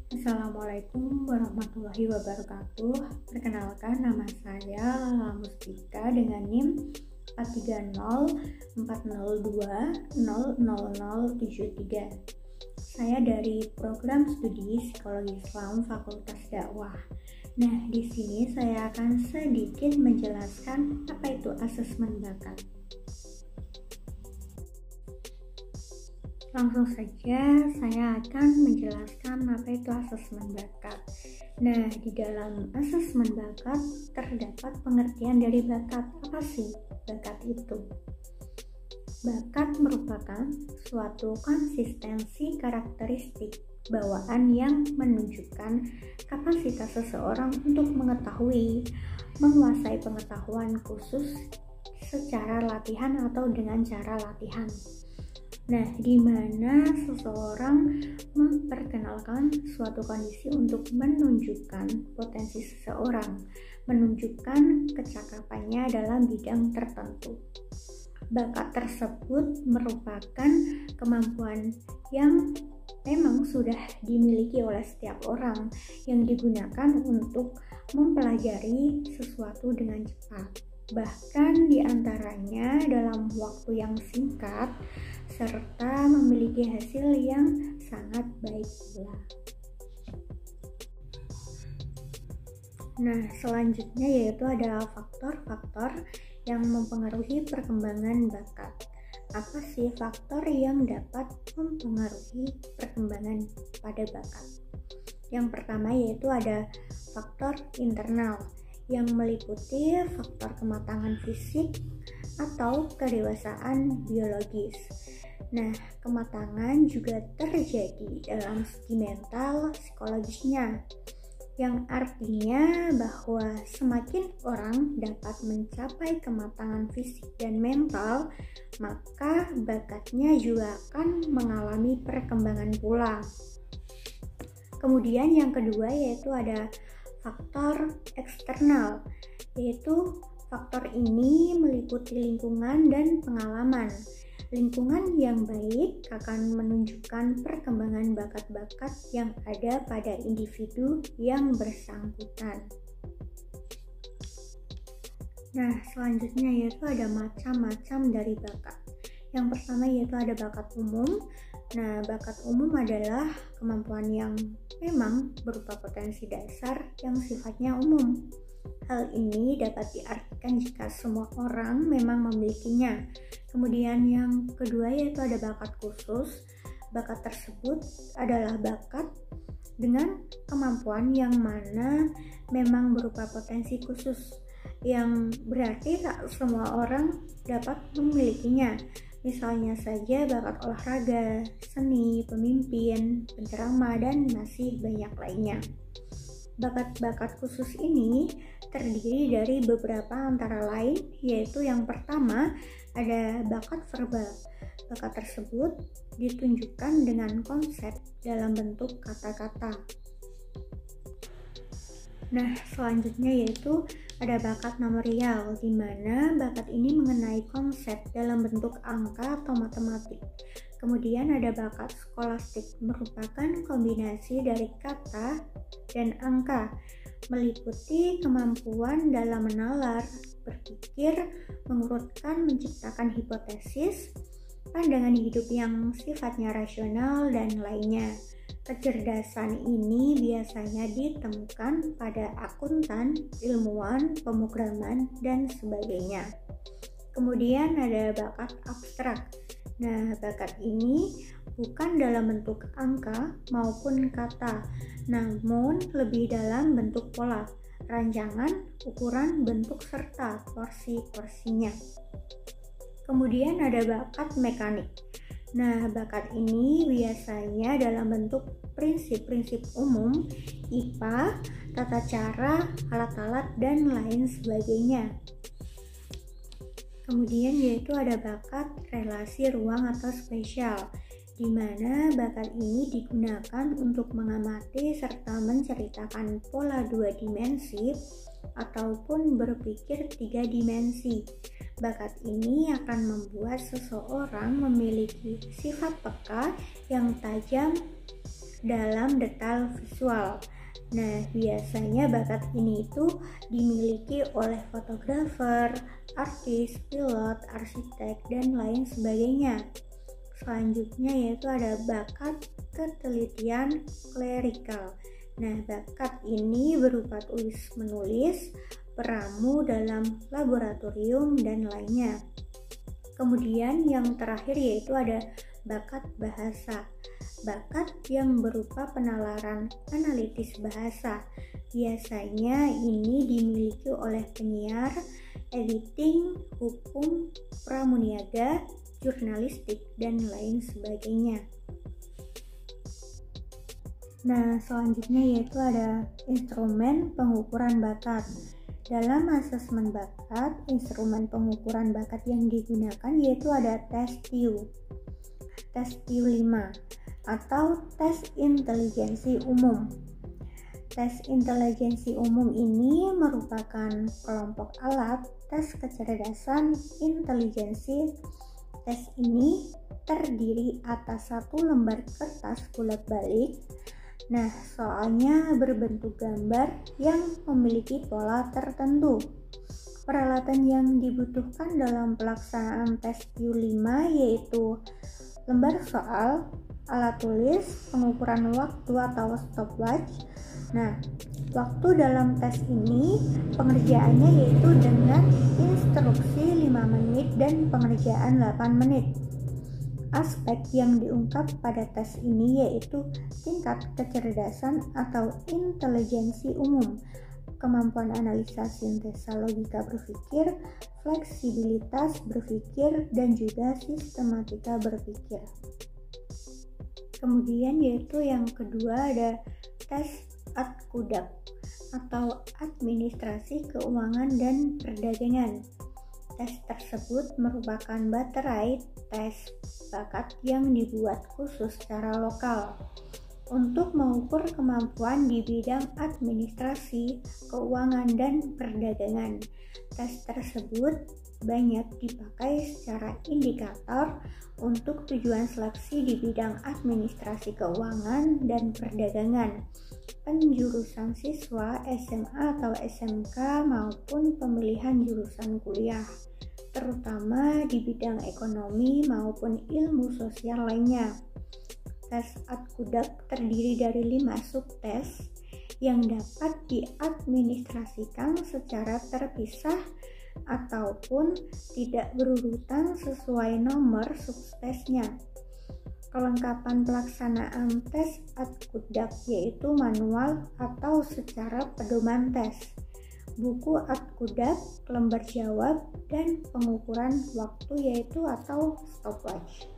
Assalamualaikum warahmatullahi wabarakatuh. Perkenalkan, nama saya Lala Mustika dengan NIM 43040200073. Saya dari program studi Psikologi Islam Fakultas Dakwah. Nah, di sini saya akan sedikit menjelaskan apa itu asesmen bakat. Langsung saja saya akan menjelaskan apa itu asesmen bakat. Nah, di dalam asesmen bakat terdapat pengertian dari bakat. Apa sih bakat itu? Bakat merupakan suatu konsistensi karakteristik bawaan yang menunjukkan kapasitas seseorang untuk mengetahui, menguasai pengetahuan khusus secara latihan atau dengan cara latihan. Nah, di mana seseorang memperkenalkan suatu kondisi untuk menunjukkan potensi seseorang, menunjukkan kecakapannya dalam bidang tertentu. Bakat tersebut merupakan kemampuan yang memang sudah dimiliki oleh setiap orang yang digunakan untuk mempelajari sesuatu dengan cepat. Bahkan diantaranya dalam waktu yang singkat serta memiliki hasil yang sangat baik pula. Nah, selanjutnya yaitu ada faktor-faktor yang mempengaruhi perkembangan bakat. Apa sih faktor yang dapat mempengaruhi perkembangan pada bakat? Yang pertama yaitu ada faktor internal yang meliputi faktor kematangan fisik atau kedewasaan biologis. Nah, kematangan juga terjadi dalam segi mental psikologisnya, yang artinya bahwa semakin orang dapat mencapai kematangan fisik dan mental, maka bakatnya juga akan mengalami perkembangan pula. Kemudian yang kedua yaitu ada faktor eksternal, yaitu faktor ini meliputi lingkungan dan pengalaman. Lingkungan yang baik akan menunjukkan perkembangan bakat-bakat yang ada pada individu yang bersangkutan. Nah, selanjutnya yaitu ada macam-macam dari bakat. Yang pertama yaitu ada bakat umum. Nah, bakat umum adalah kemampuan yang memang berupa potensi dasar yang sifatnya umum. Hal ini dapat diartikan jika semua orang memang memilikinya. Kemudian yang kedua yaitu ada bakat khusus. Bakat tersebut adalah bakat dengan kemampuan yang mana memang berupa potensi khusus, yang berarti tak semua orang dapat memilikinya. Misalnya saja bakat olahraga, seni, pemimpin, penceramah, dan masih banyak lainnya. Bakat-bakat khusus ini terdiri dari beberapa antara lain, yaitu yang pertama ada bakat verbal. Bakat tersebut ditunjukkan dengan konsep dalam bentuk kata-kata. Nah, selanjutnya yaitu ada bakat nomorial, di mana bakat ini mengenai konsep dalam bentuk angka atau matematik. Kemudian ada bakat skolastik, merupakan kombinasi dari kata dan angka, meliputi kemampuan dalam menalar, berpikir, mengurutkan, menciptakan hipotesis, pandangan hidup yang sifatnya rasional, dan lainnya. Kecerdasan ini biasanya ditemukan pada akuntan, ilmuwan, pemrograman, dan sebagainya. Kemudian ada bakat abstrak. Nah, bakat ini bukan dalam bentuk angka maupun kata, namun lebih dalam bentuk pola, rancangan, ukuran, bentuk, serta porsi-porsinya. Kemudian ada bakat mekanik. Nah, bakat ini biasanya dalam bentuk prinsip-prinsip umum, IPA, tata cara, alat-alat, dan lain sebagainya. Kemudian yaitu ada bakat relasi ruang atau spesial, di mana bakat ini digunakan untuk mengamati serta menceritakan pola 2 dimensi ataupun berpikir 3 dimensi. Bakat ini akan membuat seseorang memiliki sifat peka yang tajam dalam detail visual. Nah, biasanya bakat ini itu dimiliki oleh fotografer, artis, pilot, arsitek, dan lain sebagainya. Selanjutnya yaitu ada bakat ketelitian klerikal. Nah, bakat ini berupa tulis-menulis, peramu dalam laboratorium, dan lainnya. Kemudian yang terakhir yaitu ada bakat bahasa. Bakat yang berupa penalaran analitis bahasa. Biasanya ini dimiliki oleh penyiar, editing, hukum, pramuniaga, jurnalistik, dan lain sebagainya. Nah, selanjutnya yaitu ada instrumen pengukuran bakat. Dalam asesmen bakat, instrumen pengukuran bakat yang digunakan yaitu ada tes TIU, tes TIU 5, atau tes inteligensi umum. Tes inteligensi umum ini merupakan kelompok alat tes kecerdasan inteligensi. Tes ini terdiri atas satu lembar kertas bulat balik. Nah, soalnya berbentuk gambar yang memiliki pola tertentu. Peralatan yang dibutuhkan dalam pelaksanaan tes TIU 5 yaitu lembar soal, alat tulis, pengukuran waktu atau stopwatch. Nah, waktu dalam tes ini pengerjaannya yaitu dengan instruksi 5 menit dan pengerjaan 8 menit. Aspek yang diungkap pada tes ini yaitu tingkat kecerdasan atau inteligensi umum, kemampuan analisa sintesa logika berpikir, fleksibilitas berpikir, dan juga sistematika berpikir. Kemudian yaitu yang kedua ada tes ADKUDAK atau administrasi keuangan dan perdagangan. Tes tersebut merupakan baterai tes bakat yang dibuat khusus secara lokal untuk mengukur kemampuan di bidang administrasi, keuangan, dan perdagangan. Tes tersebut banyak dipakai secara indikator untuk tujuan seleksi di bidang administrasi keuangan dan perdagangan, penjurusan siswa SMA atau SMK maupun pemilihan jurusan kuliah, terutama di bidang ekonomi maupun ilmu sosial lainnya. Tes ADKUDAK terdiri dari 5 subtes yang dapat diadministrasikan secara terpisah ataupun tidak berurutan sesuai nomor subtesnya. Kelengkapan pelaksanaan tes ADKUDAK yaitu manual atau secara pedoman tes, buku ADKUDAK, lembar jawab, dan pengukuran waktu yaitu atau stopwatch.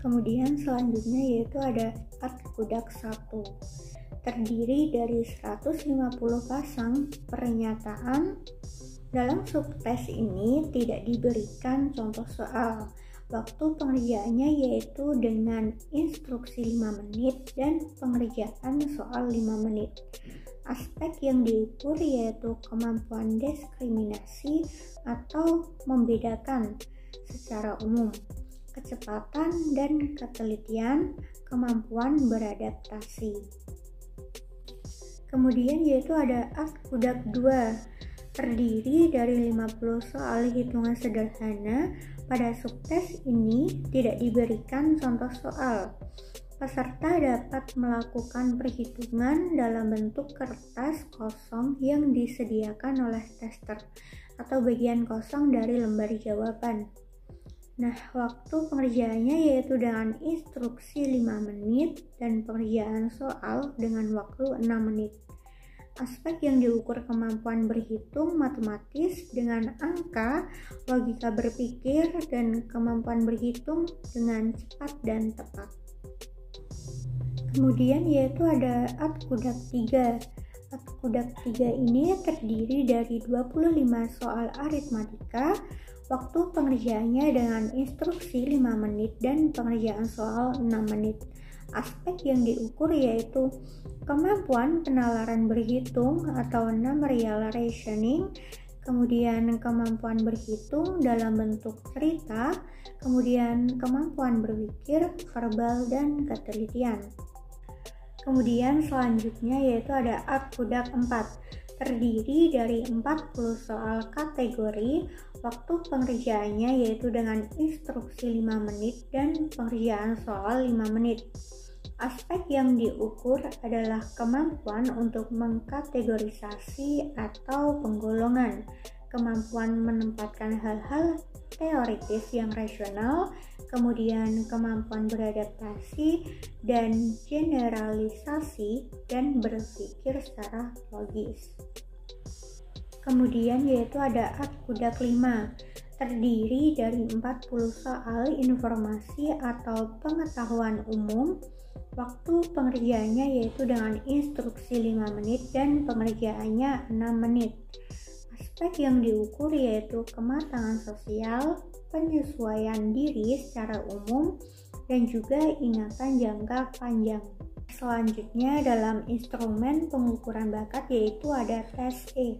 Kemudian selanjutnya yaitu ada ADKUDAK 1, terdiri dari 150 pasang pernyataan. Dalam subtes ini tidak diberikan contoh soal. Waktu pengerjaannya yaitu dengan instruksi 5 menit dan pengerjaan soal 5 menit. Aspek yang diukur yaitu kemampuan diskriminasi atau membedakan secara umum, kecepatan dan ketelitian, kemampuan beradaptasi. Kemudian yaitu ada ADKUDAK 2, terdiri dari 50 soal hitungan sederhana. Pada subtes ini tidak diberikan contoh soal. Peserta dapat melakukan perhitungan dalam bentuk kertas kosong yang disediakan oleh tester atau bagian kosong dari lembar jawaban. Nah, waktu pengerjaannya yaitu dengan instruksi 5 menit dan pengerjaan soal dengan waktu 6 menit. Aspek yang diukur kemampuan berhitung matematis dengan angka, logika berpikir, dan kemampuan berhitung dengan cepat dan tepat. Kemudian yaitu ada ADKUDAK 3. ADKUDAK 3 ini terdiri dari 25 soal aritmatika. Waktu pengerjaannya dengan instruksi 5 menit dan pengerjaan soal 6 menit. Aspek yang diukur yaitu kemampuan penalaran berhitung atau numerical reasoning, kemudian kemampuan berhitung dalam bentuk cerita, kemudian kemampuan berpikir, verbal, dan ketelitian. Kemudian selanjutnya yaitu ada Akbudak 4, terdiri dari 40 soal kategori, waktu pengerjaannya yaitu dengan instruksi 5 menit dan pengerjaan soal 5 menit. Aspek yang diukur adalah kemampuan untuk mengkategorisasi atau penggolongan, kemampuan menempatkan hal-hal teoritis yang rasional, kemudian kemampuan beradaptasi dan generalisasi dan berpikir secara logis. Kemudian yaitu ada Akbudak 5, terdiri dari 40 soal informasi atau pengetahuan umum, waktu pengerjaannya yaitu dengan instruksi 5 menit dan pengerjaannya 6 menit. Aspek yang diukur yaitu kematangan sosial, penyesuaian diri secara umum, dan juga ingatan jangka panjang. Selanjutnya dalam instrumen pengukuran bakat yaitu ada tes E.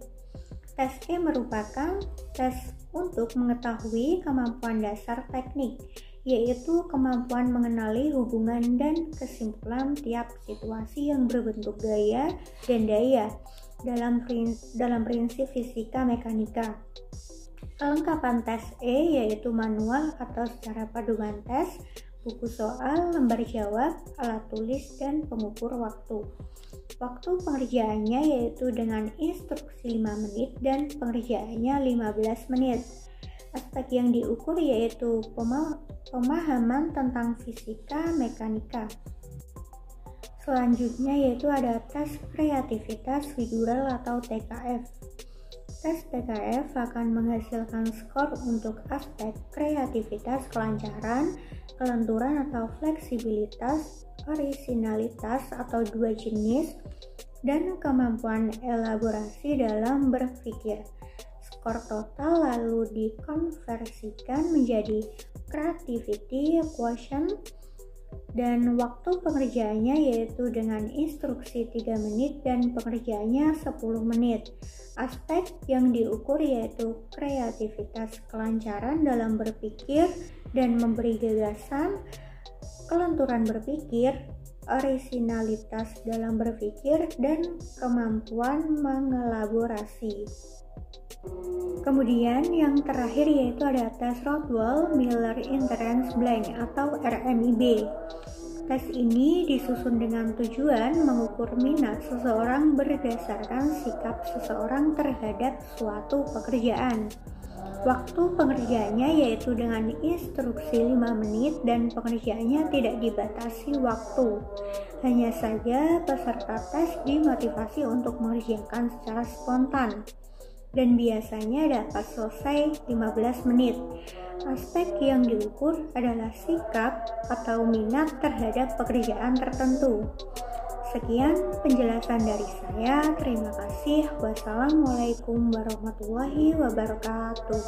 Tes E merupakan tes untuk mengetahui kemampuan dasar teknik, yaitu kemampuan mengenali hubungan dan kesimpulan tiap situasi yang berbentuk gaya dan daya dalam prinsip fisika mekanika. Kelengkapan tes E yaitu manual atau secara paduan tes, buku soal, lembar jawab, alat tulis, dan pengukur waktu. Waktu pengerjaannya yaitu dengan instruksi 5 menit dan pengerjaannya 15 menit. Aspek yang diukur yaitu pemahaman tentang fisika mekanika. Selanjutnya yaitu ada tes kreativitas figural atau TKF. Tes TKF akan menghasilkan skor untuk aspek kreativitas kelancaran, kelenturan atau fleksibilitas, orisinalitas atau dua jenis, dan kemampuan elaborasi dalam berpikir. Skor total lalu dikonversikan menjadi creativity quotient dan waktu pengerjaannya yaitu dengan instruksi 3 menit dan pengerjaannya 10 menit. Aspek yang diukur yaitu kreativitas kelancaran dalam berpikir dan memberi gagasan, kelenturan berpikir, orisinalitas dalam berpikir, dan kemampuan mengelaborasi. Kemudian yang terakhir yaitu ada tes Rothwell Miller Entrance Blank atau RMIB. Tes ini disusun dengan tujuan mengukur minat seseorang berdasarkan sikap seseorang terhadap suatu pekerjaan. Waktu pengerjaannya yaitu dengan instruksi 5 menit dan pengerjaannya tidak dibatasi waktu. Hanya saja peserta tes dimotivasi untuk mengerjakan secara spontan dan biasanya dapat selesai 15 menit. Aspek yang diukur adalah sikap atau minat terhadap pekerjaan tertentu. Sekian penjelasan dari saya. Terima kasih. Wassalamualaikum warahmatullahi wabarakatuh.